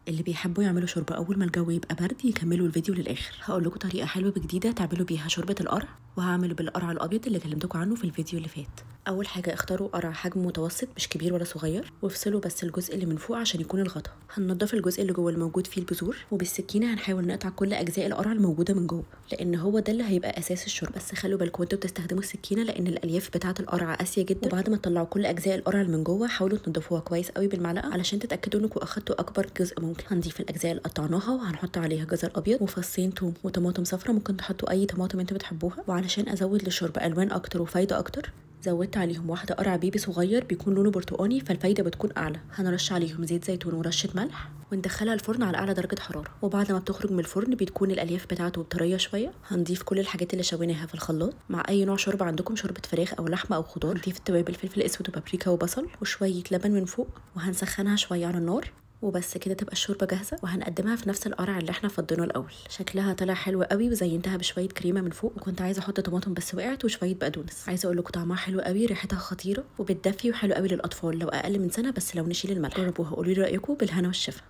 اللي بيحبوا يعملوا شوربه اول ما الجو يبقى برد يكملوا الفيديو للاخر. هقول لكم طريقه حلوه جديده تعملوا بيها شوربه القرع، وهعمله بالقرع الابيض اللي كلمتكم عنه في الفيديو اللي فات. اول حاجه اختاروا قرع حجم متوسط مش كبير ولا صغير، وافصلوا بس الجزء اللي من فوق عشان يكون الغطا. هننضف الجزء اللي جوه الموجود فيه البذور، وبالسكينه هنحاول نقطع كل اجزاء القرع الموجوده من جوه، لان هو ده اللي هيبقى اساس الشوربه. بس خلوا بالكم وانتوا بتستخدموا السكينه لان الالياف بتاعه القرع قاسيه جدا. وبعد ما تطلعوا كل اجزاء القرع اللي من جوه حاولوا تنضفوها كويس قوي بالمعلقه علشان تتاكدوا انكم اخدتوا اكبر جزء ممكن. هنضيف الاجزاء اللي قطعناها وهنحط عليها جزر ابيض وفصين توم وطماطم صفرا، ممكن تحطوا اي طماطم انتوا بتحبوها. وعلشان ازود للشوربه الوان اكتر وفايده اكتر زودت عليهم واحده قرع بيبي صغير بيكون لونه برتقاني، فالفايده بتكون اعلى. هنرش عليهم زيت زيتون ورشه ملح وندخلها الفرن على اعلى درجه حراره. وبعد ما بتخرج من الفرن بتكون الالياف بتاعته طريه شويه. هنضيف كل الحاجات اللي شويناها في الخلاط مع اي نوع شوربه عندكم، شوربه فراخ او لحمه او خضار. نضيف التوابل فلفل اسود وبابريكا وبصل وشويه لبن من فوق، وهنسخنها شويه على النار. وبس كده تبقى الشوربه جاهزه، وهنقدمها في نفس القرع اللي احنا فضيناه الاول. شكلها طلع حلو قوي، وزينتها بشويه كريمه من فوق، وكنت عايزه احط طماطم بس وقعت، وشويه بقدونس. عايزه اقول لكم طعمها حلو قوي، ريحتها خطيره وبتدفي وحلو قوي للاطفال لو اقل من سنه، بس لو نشيل الملح. جربوها وقولوا لي رايكم، بالهنا والشفا.